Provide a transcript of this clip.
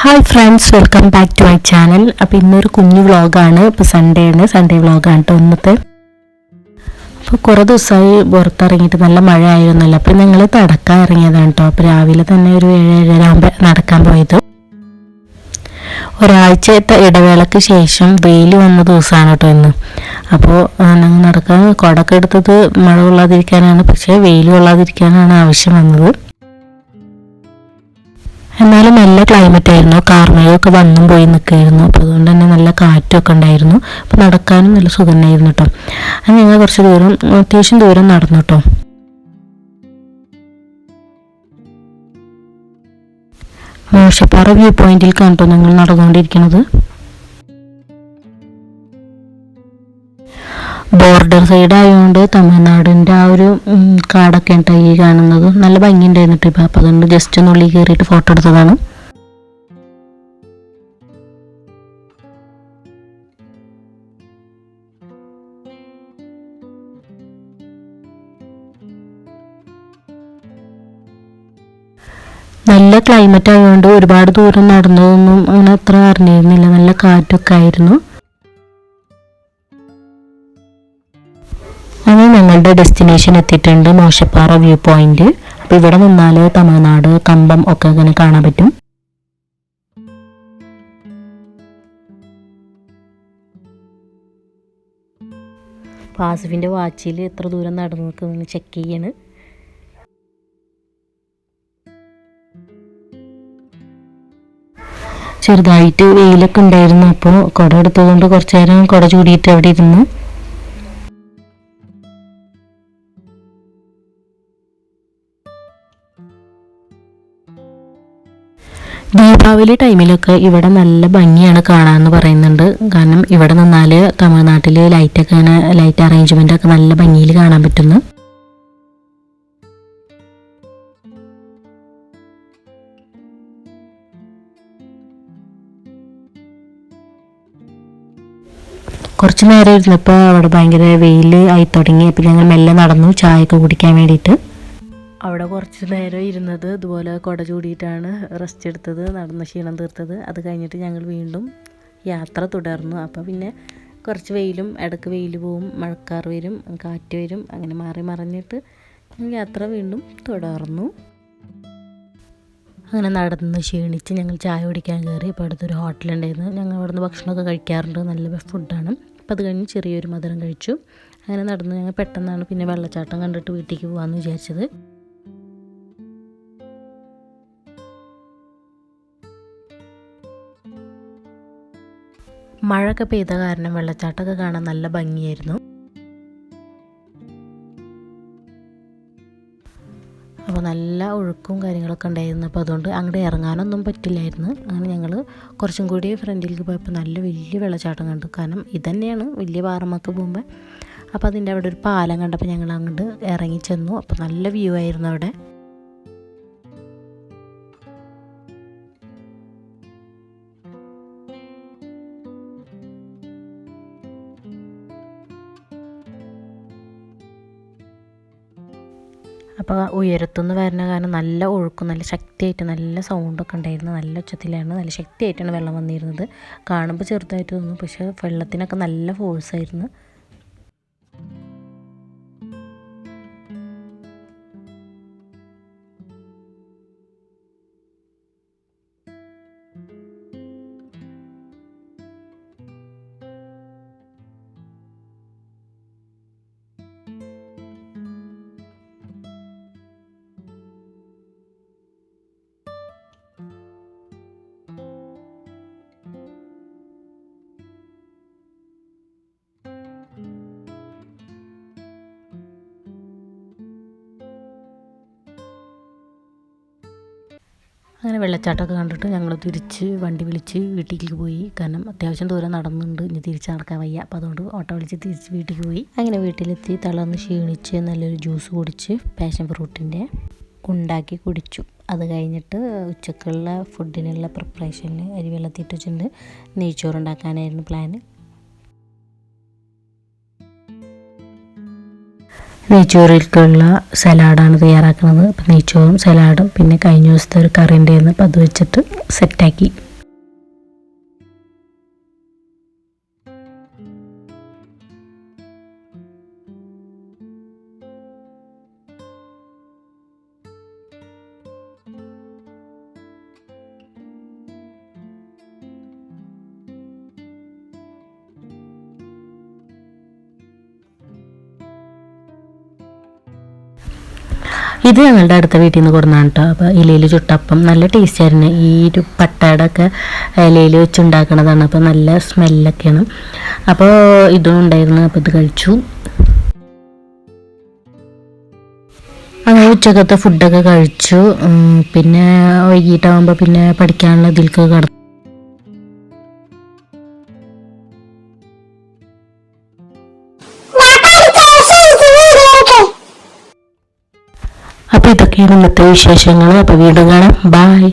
Hi friends, welcome back to my channel. അപ്പോൾ ഇന്നൊരു കുഞ്ഞു വ്ളോഗാണ്. ഇപ്പോൾ സൺഡേ വ്ളോഗാണ് കേട്ടോ ഇന്നത്തെ. അപ്പോൾ കുറേ ദിവസമായി പുറത്തിറങ്ങിയിട്ട് നല്ല മഴ ആയിരുന്നല്ലോ. അപ്പോൾ ഞങ്ങൾ നടക്കാൻ ഇറങ്ങിയതാണ് കേട്ടോ. അപ്പോൾ രാവിലെ തന്നെ ഒരു 7:30 ആകുമ്പോൾ നടക്കാൻ പോയത്. ഒരാഴ്ചത്തെ ഇടവേളയ്ക്ക് ശേഷം വെയിൽ വന്ന ദിവസമാണ് കേട്ടോ ഇന്ന്. അപ്പോൾ ഞങ്ങൾ നടക്കാൻ കുടയൊക്കെ എടുത്തത് മഴ കൊള്ളാതിരിക്കാനാണ്, പക്ഷേ വെയിൽ കൊള്ളാതിരിക്കാനാണ് ആവശ്യം വന്നത്. എന്നാലും നല്ല ക്ലൈമറ്റ് ആയിരുന്നു, കാർമേഘമൊക്കെ വന്നും പോയി നിൽക്കുകയായിരുന്നു. അപ്പോൾ അതുകൊണ്ട് തന്നെ നല്ല കാറ്റൊക്കെ ഉണ്ടായിരുന്നു. അപ്പോൾ നടക്കാനും നല്ല സുഖം തന്നെയായിരുന്നു കേട്ടോ. അത് ഞങ്ങൾ അത്യാവശ്യം ദൂരം നടന്നു കേട്ടോ. മോശപ്പാറ വ്യൂ പോയിന്റിൽ കണ്ടോ ഞങ്ങൾ നടന്നുകൊണ്ടിരിക്കുന്നത്. ബോർഡർ സൈഡ് ആയതുകൊണ്ട് തമിഴ്നാടിൻ്റെ ആ ഒരു കാടൊക്കെ ഉണ്ട് ഈ കാണുന്നത്. നല്ല ഭംഗിയുണ്ടായിരുന്നു ഇപ്പം. അപ്പം അതുകൊണ്ട് ജസ്റ്റ് ഒന്ന് ഉള്ളിൽ കയറിയിട്ട് ഫോട്ടോ എടുത്തതാണ്. നല്ല ക്ലൈമറ്റ് ആയതുകൊണ്ട് ഒരുപാട് ദൂരം നടന്നതൊന്നും അങ്ങനെ അത്ര അറിഞ്ഞിരുന്നില്ല. നല്ല കാറ്റൊക്കെ ആയിരുന്നു. അങ്ങനെ ഞങ്ങളുടെ ഡെസ്റ്റിനേഷൻ എത്തിയിട്ടുണ്ട്, മോശപ്പാറ വ്യൂ പോയിന്റ്. അപ്പോൾ ഇവിടെ നിന്നാൽ തമിഴ്നാട്, കമ്പം ഒക്കെ അങ്ങനെ കാണാൻ പറ്റും. ആസിഫിൻ്റെ വാച്ചിൽ എത്ര ദൂരം നടന്നു നോക്കുന്നു ചെക്ക് ചെയ്യാണ്. ചെറുതായിട്ട് വെയിലൊക്കെ ഉണ്ടായിരുന്നു. അപ്പോൾ കുട എടുത്തതുകൊണ്ട് കുറച്ചു നേരം കുട ചൂടിയിട്ട് അവിടെ ഇരുന്നു. ദീപാവലി ടൈമിലൊക്കെ ഇവിടെ നല്ല ഭംഗിയാണ് കാണാമെന്ന് പറയുന്നുണ്ട്. കാരണം ഇവിടെ നിന്നാൽ തമിഴ്നാട്ടിൽ ലൈറ്റ് അറേഞ്ച്മെൻ്റ് ഒക്കെ നല്ല ഭംഗിയിൽ കാണാൻ പറ്റുന്നു. കുറച്ച് നേരം ഇരുന്നപ്പോൾ അവിടെ ഭയങ്കര വെയിൽ ആയി തുടങ്ങി. അപ്പോൾ ഞങ്ങൾ മെല്ലെ നടന്നു ചായയൊക്കെ കുടിക്കാൻ വേണ്ടിയിട്ട്. അവിടെ കുറച്ച് നേരം ഇരുന്നത് ഇതുപോലെ കുട ചൂടിയിട്ടാണ് റെസ്റ്റ് എടുത്തത്, നടന്ന ക്ഷീണം തീർത്തത്. അത് കഴിഞ്ഞിട്ട് ഞങ്ങൾ വീണ്ടും യാത്ര തുടർന്നു. അപ്പോൾ പിന്നെ കുറച്ച് വെയിലും ഇടയ്ക്ക് വെയിൽ പോവും, മഴക്കാർ വരും, കാറ്റ് വരും, അങ്ങനെ മാറി മറിഞ്ഞിട്ട് യാത്ര വീണ്ടും തുടർന്നു. അങ്ങനെ നടന്ന് ക്ഷീണിച്ച് ഞങ്ങൾ ചായ കുടിക്കാൻ കയറി. ഇപ്പോൾ അടുത്തൊരു ഹോട്ടലുണ്ടായിരുന്നു. ഞങ്ങൾ അവിടുന്ന് ഭക്ഷണമൊക്കെ കഴിക്കാറുണ്ട്, നല്ല ഫുഡാണ്. അപ്പോൾ അത് കഴിഞ്ഞ് ചെറിയൊരു മധുരം കഴിച്ചു. അങ്ങനെ നടന്ന് ഞങ്ങൾ പെട്ടെന്നാണ് പിന്നെ വെള്ളച്ചാട്ടം കണ്ടിട്ട് വീട്ടിലേക്ക് പോകാമെന്ന് വിചാരിച്ചത്. മഴയൊക്കെ പെയ്ത കാരണം വെള്ളച്ചാട്ടമൊക്കെ കാണാൻ നല്ല ഭംഗിയായിരുന്നു. അപ്പോൾ നല്ല ഒഴുക്കും കാര്യങ്ങളൊക്കെ ഉണ്ടായിരുന്നു. അപ്പോൾ അതുകൊണ്ട് അങ്ങോട്ട് ഇറങ്ങാനൊന്നും പറ്റില്ലായിരുന്നു. അങ്ങനെ ഞങ്ങൾ കുറച്ചും കൂടി ഫ്രണ്ടിലേക്ക് പോയപ്പോൾ നല്ല വലിയ വെള്ളച്ചാട്ടം കണ്ടു. കാരണം ഇതന്നെയാണ് വലിയ പാറമൊക്കെ പോകുമ്പോൾ. അപ്പോൾ അതിൻ്റെ അവിടെ ഒരു പാലം കണ്ടപ്പോൾ ഞങ്ങൾ അങ്ങോട്ട് ഇറങ്ങി ചെന്നു. അപ്പോൾ നല്ല വ്യൂ ആയിരുന്നു അവിടെ. അപ്പോൾ ഉയരത്തുനിന്ന് വരുന്ന കാരണം നല്ല ഒഴുക്കും നല്ല ശക്തിയായിട്ട് നല്ല സൗണ്ടൊക്കെ ഉണ്ടായിരുന്നു. നല്ല ഉച്ചത്തിലാണ്, നല്ല ശക്തിയായിട്ടാണ് വെള്ളം വന്നിരുന്നത്. കാണുമ്പോൾ ചെറുതായിട്ട് തോന്നും, പക്ഷേ വെള്ളത്തിനൊക്കെ നല്ല ഫോഴ്സായിരുന്നു. അങ്ങനെ വെള്ളച്ചാട്ടമൊക്കെ കണ്ടിട്ട് ഞങ്ങൾ തിരിച്ച് വണ്ടി വിളിച്ച് വീട്ടിലേക്ക് പോയി. കാരണം അത്യാവശ്യം ദൂരം നടന്നുണ്ട്, ഇനി തിരിച്ച് നടക്കാൻ വയ്യ. അപ്പോൾ അതുകൊണ്ട് ഓട്ടോ വിളിച്ച് തിരിച്ച് വീട്ടിലേക്ക് പോയി. അങ്ങനെ വീട്ടിലെത്തി തളർന്ന് ക്ഷീണിച്ച് നല്ലൊരു ജ്യൂസ് കുടിച്ച് പാഷൻ ഫ്രൂട്ടിൻ്റെ ഉണ്ടാക്കി കുടിച്ചു. അത് കഴിഞ്ഞിട്ട് ഉച്ചക്കുള്ള ഫുഡിനുള്ള പ്രിപ്പറേഷനിൽ അരി വെള്ളത്തിയിട്ട് വെച്ചിട്ടുണ്ട്. നെയ്ച്ചോറുണ്ടാക്കാനായിരുന്നു പ്ലാൻ. നെയ്ച്ചോറിലേക്കുള്ള സലാഡാണ് തയ്യാറാക്കുന്നത്. അപ്പോൾ നെയ്ച്ചോറും സലാഡും പിന്നെ കഴിഞ്ഞ ദിവസത്തെ ഒരു കറി ഉണ്ടായിരുന്നു. അപ്പോൾ അത് വെച്ചിട്ട് സെറ്റാക്കി. ഇത് ഞങ്ങളുടെ അടുത്ത വീട്ടിൽ നിന്ന് കൊടുന്നാണ് കേട്ടോ. അപ്പോൾ ഇലയിൽ ചുട്ടപ്പം നല്ല ടേസ്റ്റ് ആയിരുന്നു. ഈ ഒരു പട്ടാടെ ഒക്കെ ഇലയിൽ വെച്ചുണ്ടാക്കണതാണ്. അപ്പോൾ നല്ല സ്മെല്ലൊക്കെയാണ്. അപ്പോൾ ഇതും ഉണ്ടായിരുന്നു. അപ്പോൾ ഇത് കഴിച്ചു. അങ്ങനെ ഉച്ചക്കത്തെ ഫുഡൊക്കെ കഴിച്ചു. പിന്നെ വൈകിട്ടാകുമ്പോൾ പിന്നെ പഠിക്കാനുള്ള ഇതിലേക്ക് കടന്നു. അപ്പോൾ ഇതൊക്കെയാണ് ഇന്നത്തെ വിശേഷങ്ങൾ. അപ്പോൾ വീണ്ടും കാണാം. ബായ്.